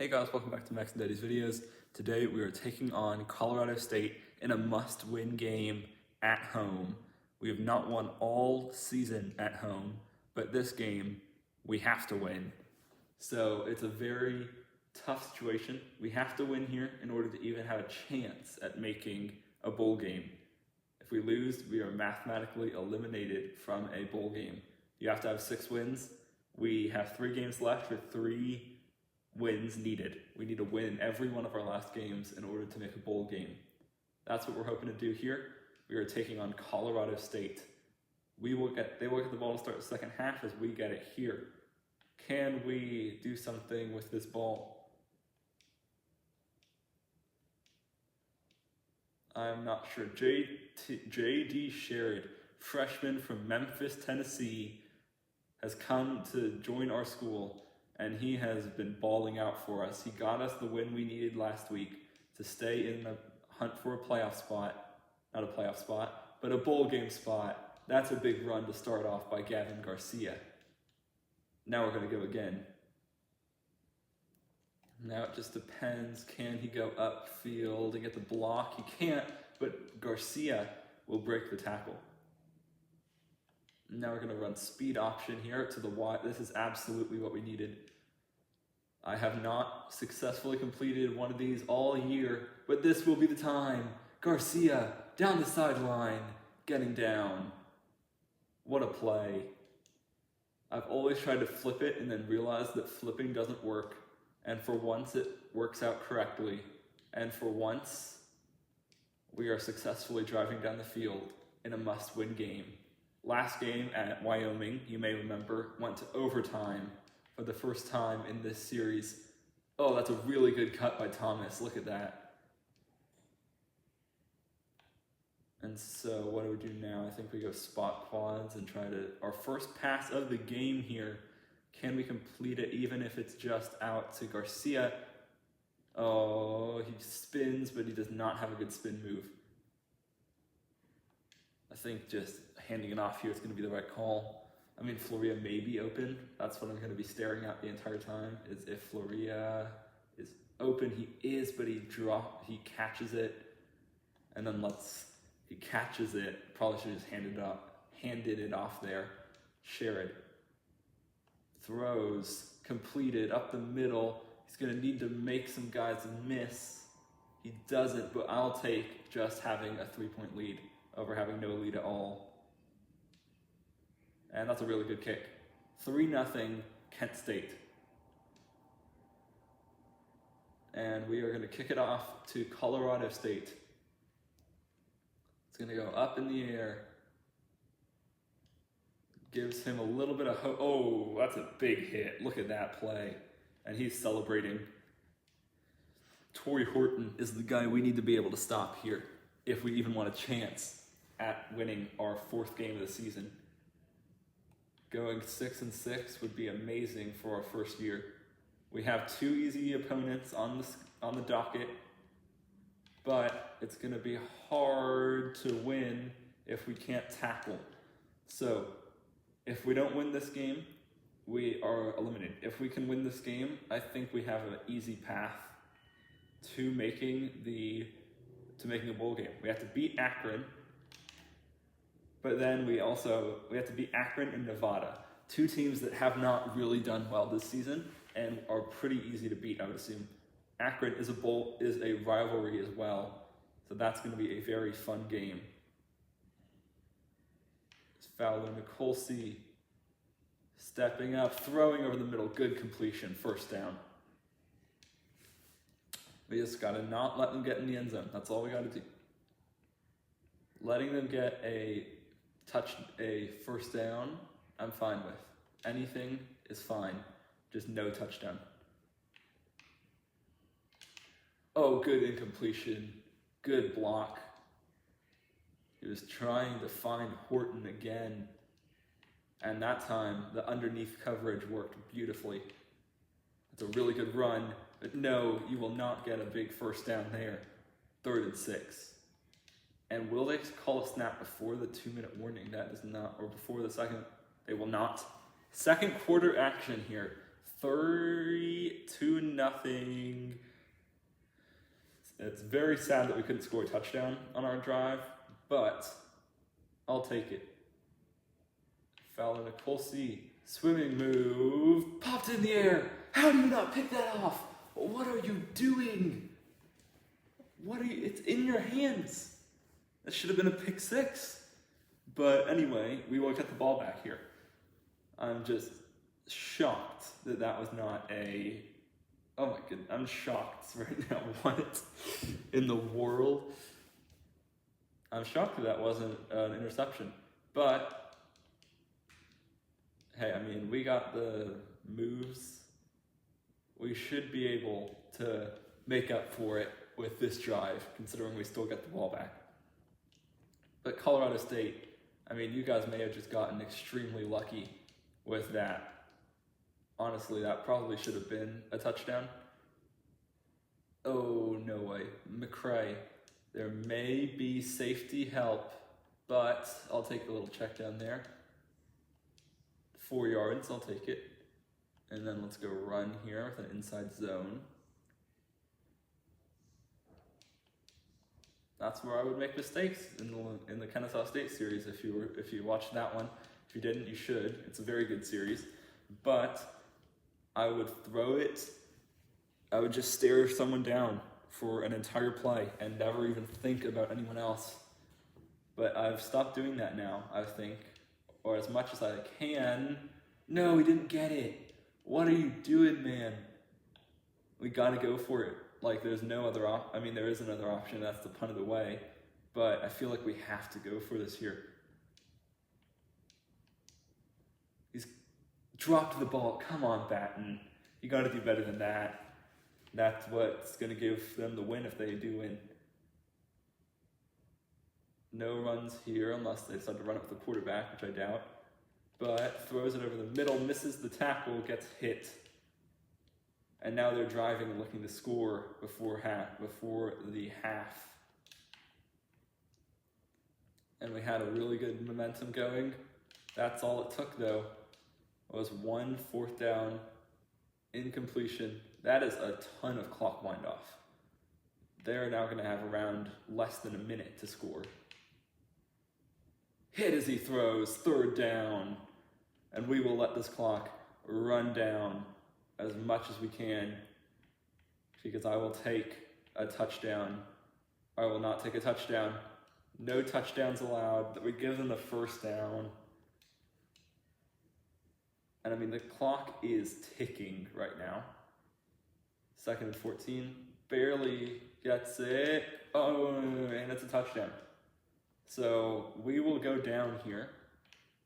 Hey guys, welcome back to Max and Daddy's videos. Today we are taking on Colorado State in a must-win game at home. We have not won all season at home, but this game we have to win. So it's a very tough situation. We have to win here in order to even have a chance at making a bowl game. If we lose, we are mathematically eliminated from a bowl game. You have to have 6 wins. We have 3 games left with 3 wins needed. We need to win every one of our last games in order to make a bowl game. That's what we're hoping to do here. We are taking on Colorado State. They will get the ball to start the second half as we get it here. Can we do something with this ball? I'm not sure. J.D. Sherrod, freshman from Memphis, Tennessee, has come to join our school, and he has been balling out for us. He got us the win we needed last week to stay in the hunt for a playoff spot. Not a playoff spot, but a bowl game spot. That's a big run to start off by Gavin Garcia. Now we're going to go again. Now it just depends. Can he go upfield and get the block? He can't, but Garcia will break the tackle. Now we're going to run speed option here to the wide. This is absolutely what we needed. I have not successfully completed one of these all year, but this will be the time. Garcia down the sideline, getting down. What a play. I've always tried to flip it and then realized that flipping doesn't work. And for once it works out correctly. And for once, we are successfully driving down the field in a must-win game. Last game at Wyoming, you may remember, went to overtime for the first time in this series. Oh, that's a really good cut by Thomas. Look at that. And so what do we do now? I think we go spot quads and try to... Our first pass of the game here. Can we complete it even if it's just out to Garcia? Oh, he spins, but he does not have a good spin move. I think just handing it off here is going to be the right call. I mean, Floria may be open. That's what I'm going to be staring at the entire time, is if Floria is open. He is, but he catches it, and then he catches it. Probably should have just handed it off there. Sherrod throws, completed, up the middle. He's going to need to make some guys miss. He doesn't, but I'll take just having a 3-point lead over having no lead at all. And that's a really good kick. 3-0 Kent State. And we are going to kick it off to Colorado State. It's going to go up in the air. Gives him a little bit of hope. Oh, that's a big hit. Look at that play. And he's celebrating. Torrey Horton is the guy we need to be able to stop here if we even want a chance at winning our 4th game of the season. Going 6-6 would be amazing for our first year. We have 2 easy opponents on the docket, but it's going to be hard to win if we can't tackle. So, if we don't win this game, we are eliminated. If we can win this game, I think we have an easy path to making a bowl game. We have to beat Akron. But then we have to beat Akron and Nevada, 2 teams that have not really done well this season and are pretty easy to beat, I would assume. Akron is a rivalry as well, so that's going to be a very fun game. Fowler Nicolsi stepping up, throwing over the middle, good completion, first down. We just got to not let them get in the end zone. That's all we got to do. Letting them get a first down, I'm fine with. Anything is fine, just no touchdown. Oh, good incompletion, good block. He was trying to find Horton again, and that time the underneath coverage worked beautifully. It's a really good run, but no, you will not get a big first down there. 3rd and 6. And will they call a snap before the 2-minute warning? That is not, or before the second, they will not. Second quarter action here. 32-0. It's very sad that we couldn't score a touchdown on our drive, but I'll take it. Fowler Nicole C. Swimming move. Popped in the air. How do you not pick that off? What are you doing? It's in your hands. That should have been a pick 6. But anyway, we will get the ball back here. I'm just shocked that was not a... Oh my goodness, I'm shocked right now. What in the world? I'm shocked that wasn't an interception. But, hey, I mean, we got the moves. We should be able to make up for it with this drive, considering we still get the ball back. But Colorado State, I mean, you guys may have just gotten extremely lucky with that. Honestly, that probably should have been a touchdown. Oh, no way. McCray, there may be safety help, but I'll take a little check down there. 4 yards, I'll take it. And then let's go run here with an inside zone. That's where I would make mistakes in the Kennesaw State series. If you watched that one, if you didn't, you should. It's a very good series. But I would throw it. I would just stare someone down for an entire play and never even think about anyone else. But I've stopped doing that now, I think, or as much as I can. No, we didn't get it. What are you doing, man? We gotta go for it. Like, there's no other there is another option, that's the punt of the way, but I feel like we have to go for this here. He's dropped the ball. Come on, Batten. You gotta do better than that. That's what's gonna give them the win if they do win. No runs here unless they decide to run up the quarterback, which I doubt. But throws it over the middle, misses the tackle, gets hit. And now they're driving and looking to score before the half. And we had a really good momentum going. That's all it took, though. It was 1 4th down, incompletion. That is a ton of clock wind off. They're now going to have around less than a minute to score. Hit as he throws, 3rd down. And we will let this clock run down as much as we can, because I will take a touchdown. I will not take a touchdown. No touchdowns allowed. That we give them the 1st down. And I mean, the clock is ticking right now. 2nd and 14. Barely gets it. Oh, and it's a touchdown. So we will go down here.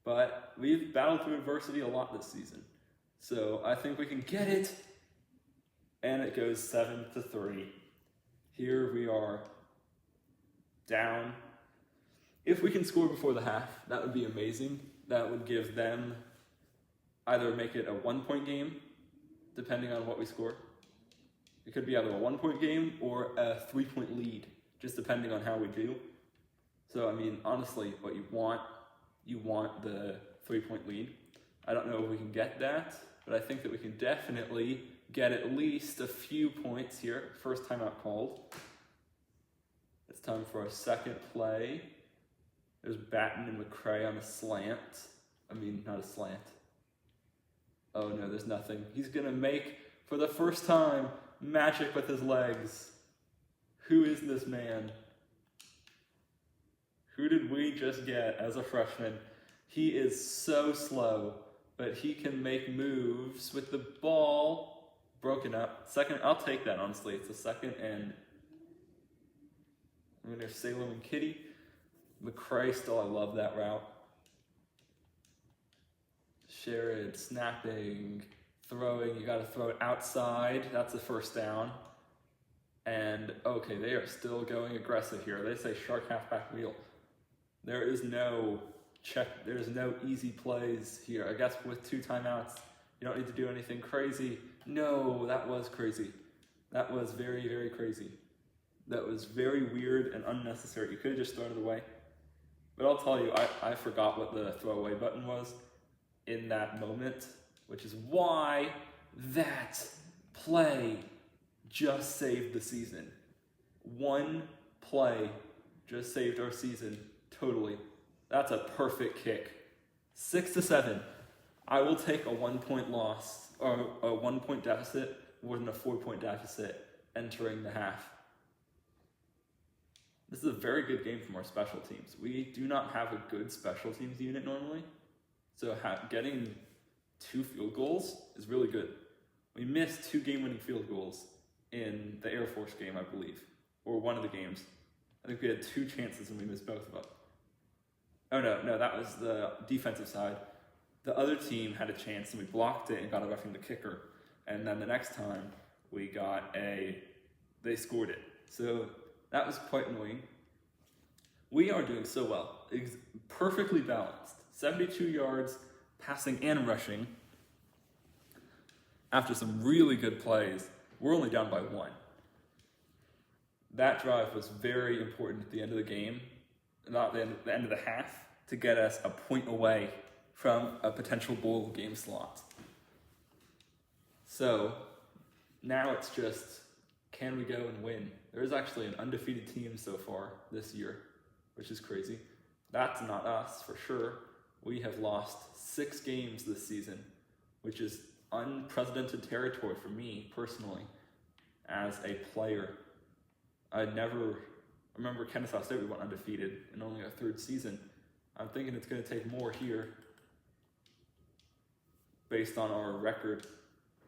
But we've battled through adversity a lot this season. So I think we can get it. And it goes 7-3. Here we are down. If we can score before the half, that would be amazing. That would give them either make it a 1-point game, depending on what we score. It could be either a 1-point game or a 3-point lead, just depending on how we do. So, I mean, honestly, what you want the 3-point lead. I don't know if we can get that, but I think that we can definitely get at least a few points here. 1st timeout called. It's time for our 2nd play. There's Batten and McCray on a slant. I mean, not a slant. Oh no, there's nothing. He's gonna make, for the first time, magic with his legs. Who is this man? Who did we just get as a freshman? He is so slow, but he can make moves with the ball broken up. 2nd, I'll take that, honestly. It's a 2nd and I'm going to Salem and Kitty. McCray still, I love that route. Sherrod, snapping, throwing. You got to throw it outside. That's the 1st down. And, okay, they are still going aggressive here. They say shark halfback wheel. There is no there's no easy plays here. I guess with 2 timeouts, you don't need to do anything crazy. No, that was crazy. That was very, very crazy. That was very weird and unnecessary. You could have just thrown it away. But I'll tell you, I forgot what the throwaway button was in that moment, which is why That play just saved the season. One play just saved our season totally. That's a perfect kick. 6-7. I will take a 1-point loss or a 1-point deficit more than a 4-point deficit entering the half. This is a very good game from our special teams. We do not have a good special teams unit normally, so getting 2 field goals is really good. We missed 2 game-winning field goals in the Air Force game, I believe, or one of the games. I think we had 2 chances and we missed both of them. Oh no, that was the defensive side. The other team had a chance and we blocked it and got away from the kicker. And then the next time they scored it. So that was quite annoying. We are doing so well. It's perfectly balanced. 72 yards, passing and rushing. After some really good plays, we're only down by 1. That drive was very important at the end of the game, not the end of the half, to get us a point away from a potential bowl game slot. So now it's just, can we go and win? There is actually an undefeated team so far this year, which is crazy. That's not us for sure. We have lost 6 games this season, which is unprecedented territory for me personally as a player. I remember Kennesaw State, we went undefeated in only our 3rd season. I'm thinking it's going to take more here based on our record.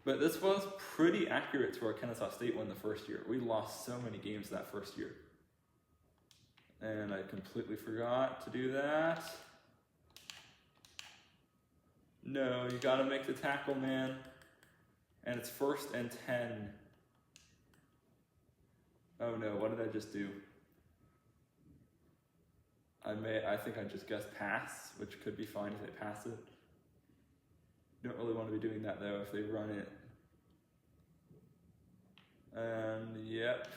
But this was pretty accurate to our Kennesaw State one the first year. We lost so many games that first year. And I completely forgot to do that. No, you gotta make the tackle, man. And it's 1st and 10. Oh no, what did I just do? I think I just guessed pass, which could be fine if they pass it. Don't really want to be doing that though if they run it. And yep,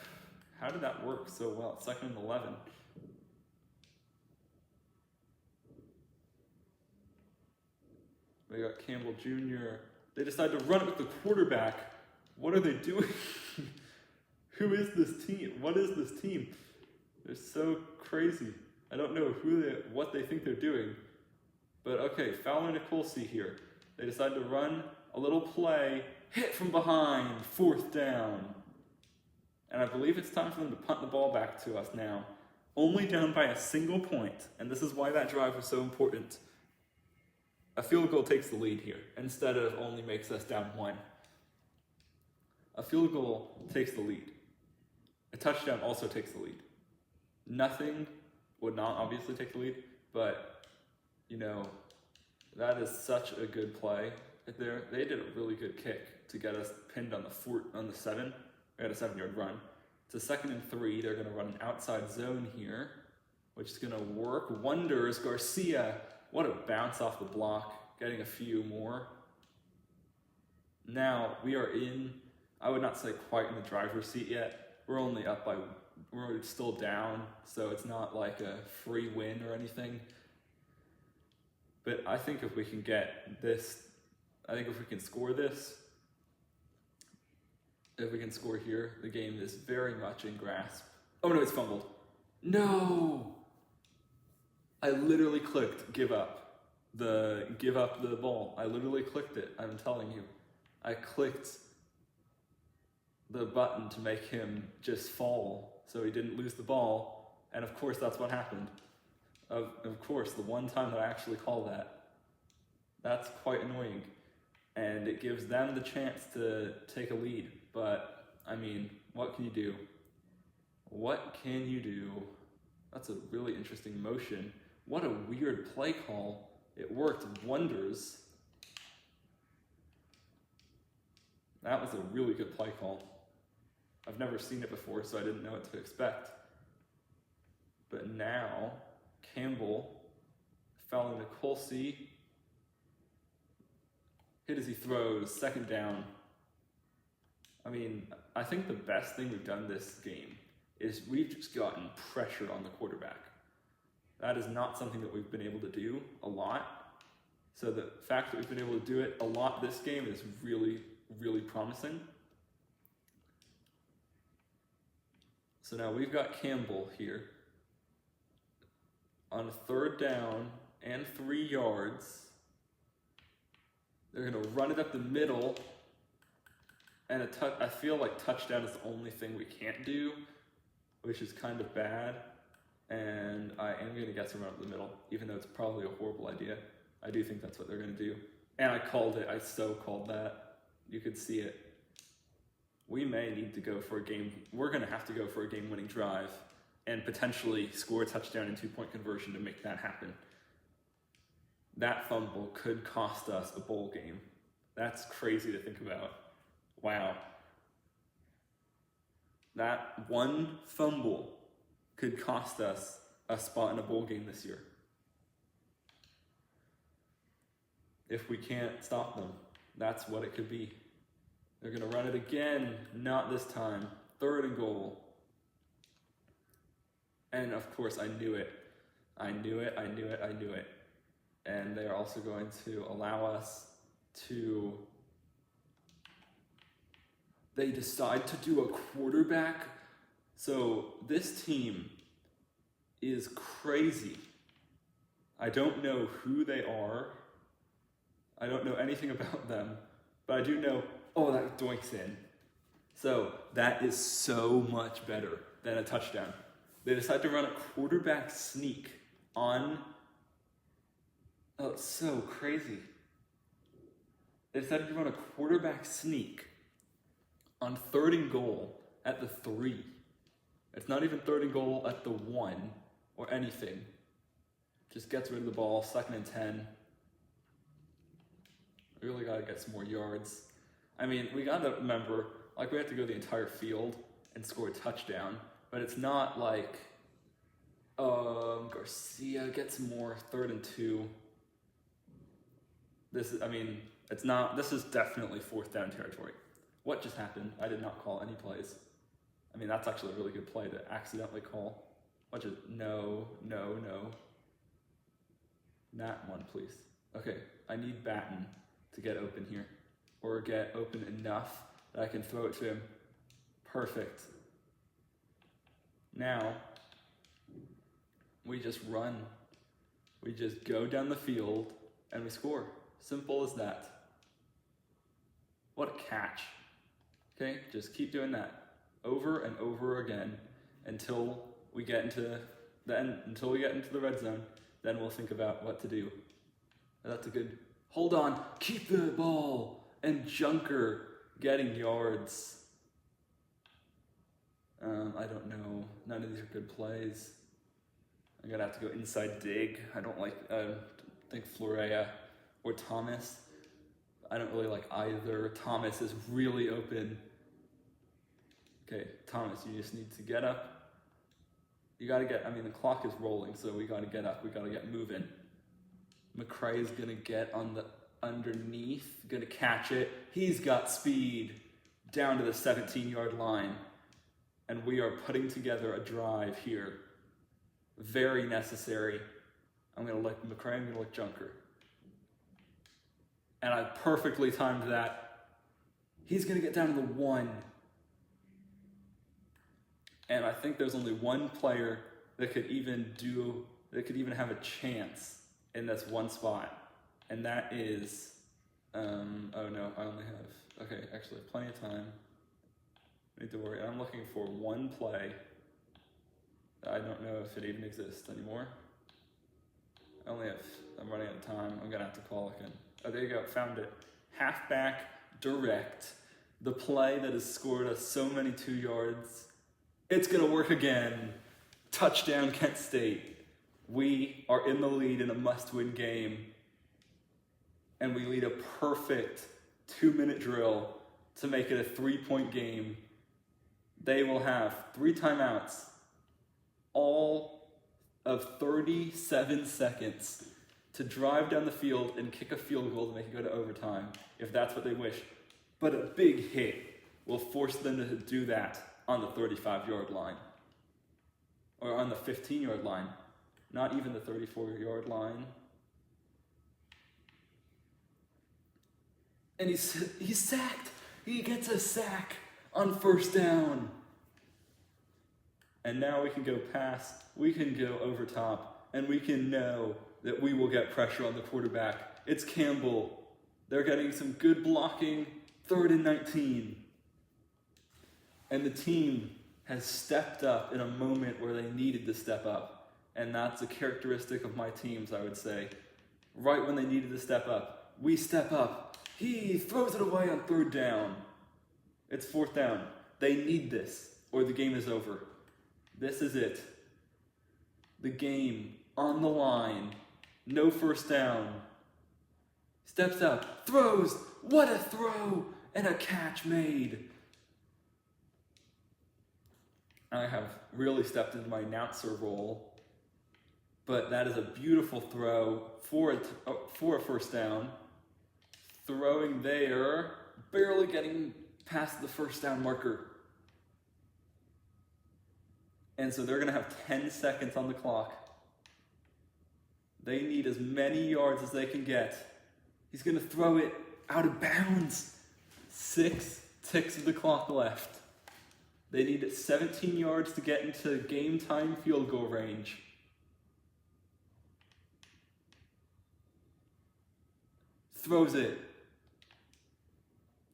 how did that work so well? 2nd and 11. We got Campbell Jr. They decide to run it with the quarterback. What are they doing? Who is this team? What is this team? They're so crazy. I don't know what they think they're doing. But okay, Fowler and Nicolsi here. They decide to run a little play, hit from behind, 4th down. And I believe it's time for them to punt the ball back to us now. Only down by a single point, and this is why that drive was so important. A field goal takes the lead here, instead of only makes us down 1. A field goal takes the lead. A touchdown also takes the lead. Nothing would not obviously take the lead, but, that is such a good play. They did a really good kick to get us pinned on the 7. We had a 7-yard run. It's a 2nd and 3. They're going to run an outside zone here, which is going to work wonders. Garcia, what a bounce off the block, getting a few more. Now we are I would not say quite in the driver's seat yet. We're still down, so it's not like a free win or anything. But I think if we can score this, if we can score here, the game is very much in grasp. Oh no, it's fumbled. No! I literally clicked give up the ball. I literally clicked it, I'm telling you. I clicked the button to make him just fall so he didn't lose the ball, and of course that's what happened. Of course, the one time that I actually call that. That's quite annoying, and it gives them the chance to take a lead, but, what can you do? What can you do? That's a really interesting motion. What a weird play call. It worked wonders. That was a really good play call. I've never seen it before, so I didn't know what to expect. But now, Campbell, Fowler Nicolsi, hit as he throws, 2nd down. I think the best thing we've done this game is we've just gotten pressure on the quarterback. That is not something that we've been able to do a lot. So the fact that we've been able to do it a lot this game is really, really promising. So now we've got Campbell here on a 3rd down and 3 yards. They're going to run it up the middle, and I feel like touchdown is the only thing we can't do, which is kind of bad. And I am going to guess a run up the middle, even though it's probably a horrible idea. I do think that's what they're going to do. And I called it. I so called that. You could see it. We may need to go for a game. We're going to have to go for a game-winning drive and potentially score a touchdown and 2-point conversion to make that happen. That fumble could cost us a bowl game. That's crazy to think about. Wow. That one fumble could cost us a spot in a bowl game this year. If we can't stop them, that's what it could be. They're going to run it again, not this time. 3rd and goal. And of course, I knew it. I knew it. And they are also going to allow us to... They decide to do a quarterback. So this team is crazy. I don't know who they are. I don't know anything about them. But I do know, oh, that doinks in. So that is so much better than a touchdown. They decide to run a quarterback sneak on... Oh, it's so crazy. They decided to run a quarterback sneak on 3rd and goal at the 3. It's not even 3rd and goal at the 1 or anything. Just gets rid of the ball, 2nd and 10. We really got to get some more yards. I mean, we got to remember, like, we have to go the entire field and score a touchdown, but it's not like Garcia gets more 3rd and 2. This is definitely 4th down territory. What just happened? I did not call any plays. I mean, that's actually a really good play to accidentally call. No. That one, please. Okay, I need Batten to get open here. Or get open enough that I can throw it to him. Perfect. Now, we just run. We just go down the field and we score. Simple as that. What a catch. Okay, just keep doing that over and over again until we get into the red zone. Then we'll think about what to do. That's a good... Hold on, keep the ball, and Junker getting yards. I don't know. None of these are good plays. I'm gonna have to go inside dig. I think Florea or Thomas. I don't really like either. Thomas is really open. Okay, Thomas, you just need to get up. The clock is rolling, so we gotta get up. We gotta get moving. McCray is gonna get on the underneath, gonna catch it. He's got speed down to the 17-yard line. And we are putting together a drive here. Very necessary. I'm gonna look McCray, I'm gonna look Junker. And I perfectly timed that. He's gonna get down to the 1. And I think there's only one player that could even have a chance in this one spot. And that is, oh no, I only have, okay, actually I have plenty of time. I need to worry. I'm looking for one play. I don't know if it even exists anymore. I'm running out of time. I'm gonna have to call again. Oh, there you go, found it. Halfback direct. The play that has scored us so many 2 yards. It's gonna work again. Touchdown, Kent State. We are in the lead in a must-win game. And we lead a perfect 2-minute drill to make it a 3-point game. They will have 3 timeouts, all of 37 seconds to drive down the field and kick a field goal to make it go to overtime, if that's what they wish. But a big hit will force them to do that on the 35-yard line, or on the 15-yard line, not even the 34-yard line. And he's sacked. He gets a sack on first down. And now we can go past, we can go over top, and we can know that we will get pressure on the quarterback. It's Campbell. They're getting some good blocking, 3rd and 19. And the team has stepped up in a moment where they needed to step up. And that's a characteristic of my teams, I would say. Right when they needed to step up, we step up. He throws it away on 3rd down. It's 4th down. They need this, or the game is over. This is it. The game on the line. No first down. Steps up. Throws. What a throw. And a catch made. I have really stepped into my announcer role. But that is a beautiful throw for a first down. Throwing there. Barely getting past the first down marker. And so they're going to have 10 seconds on the clock. They need as many yards as they can get. He's going to throw it out of bounds. 6 ticks of the clock left. They need 17 yards to get into game time field goal range. Throws it.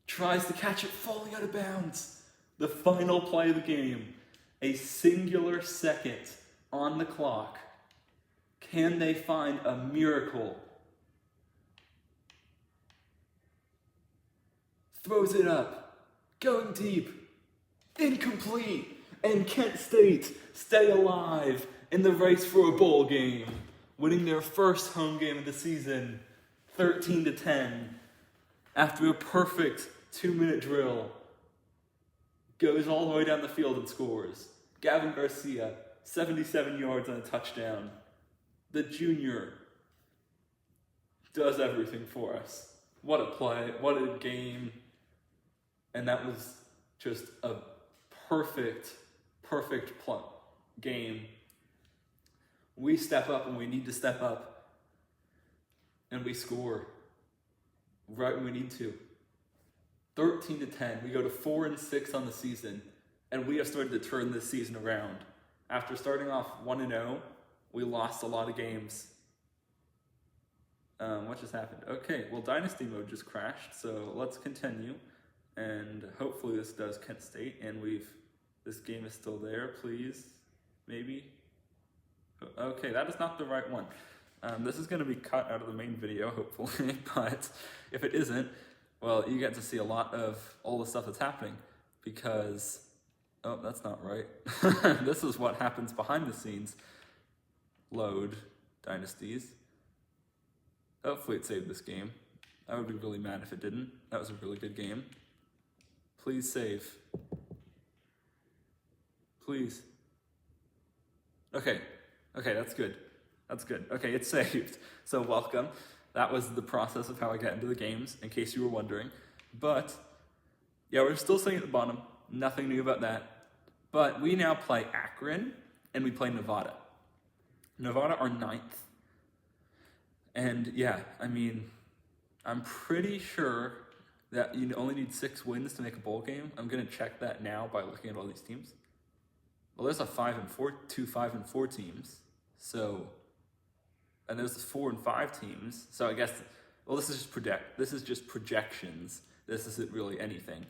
Tries to catch it falling out of bounds. The final play of the game. A singular second on the clock. Can they find a miracle? Throws it up. Going deep. Incomplete. And Kent State stay alive in the race for a bowl game. Winning their first home game of the season. 13-10. After a perfect 2-minute drill. Goes all the way down the field and scores. Gavin Garcia, 77 yards and a touchdown. The junior does everything for us. What a play, what a game. And that was just a perfect game. We step up when we need to step up. And we score right when we need to. 13-10. We go to 4-6 on the season, and we have started to turn this season around. After starting off 1-0, we lost a lot of games. What just happened? Okay, well, Dynasty mode just crashed, so let's continue, and hopefully this does Kent State, and this game is still there. Please, maybe. Okay, that is not the right one. This is going to be cut out of the main video, hopefully, but if it isn't, well, you get to see a lot of all the stuff that's happening because, oh, that's not right. This is what happens behind the scenes. Load Dynasties. Hopefully it saved this game. I would be really mad if it didn't. That was a really good game. Please save. Please. Okay, that's good. That's good. Okay, it's saved. So welcome. That was the process of how I got into the games, in case you were wondering. But, yeah, we're still sitting at the bottom. Nothing new about that. But we now play Akron, and we play Nevada. Nevada are 9th. And, yeah, I mean, I'm pretty sure that you only need 6 wins to make a bowl game. I'm going to check that now by looking at all these teams. Well, there's two 5-4 teams. So... and there's 4 and 5 teams. So I guess, well, this is just projections. This isn't really anything.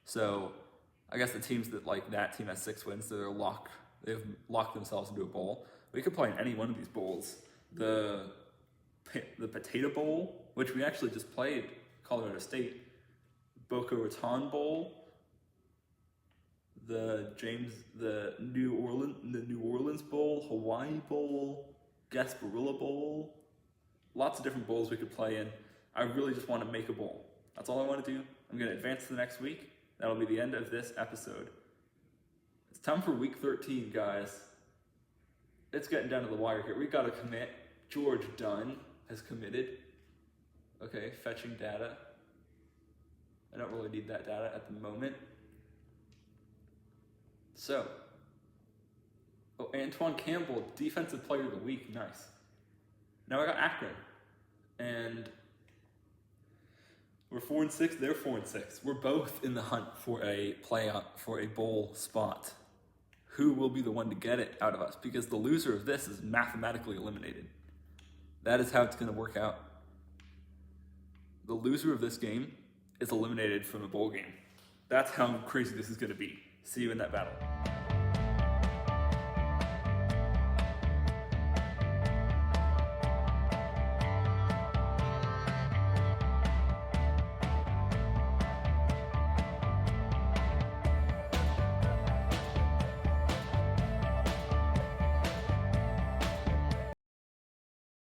So I guess the teams that team has 6 wins, they've locked themselves into a bowl. We could play in any one of these bowls. The Potato Bowl, which we actually just played, Colorado State. Boca Raton Bowl. The New Orleans Bowl, Hawaii Bowl, Gasparilla Bowl, lots of different bowls we could play in. I really just want to make a bowl. That's all I want to do. I'm going to advance to the next week. That'll be the end of this episode. It's time for week 13, guys. It's getting down to the wire here. We got to commit. George Dunn has committed. Okay, fetching data. I don't really need that data at the moment. So, Antoine Campbell, Defensive Player of the Week. Nice. Now I got Akron. And We're 4-6, they're 4-6. We're both in the hunt for a playoff, for a bowl spot. Who will be the one to get it out of us? Because the loser of this is mathematically eliminated. That is how it's going to work out. The loser of this game is eliminated from the bowl game. That's how crazy this is going to be. See you in that battle.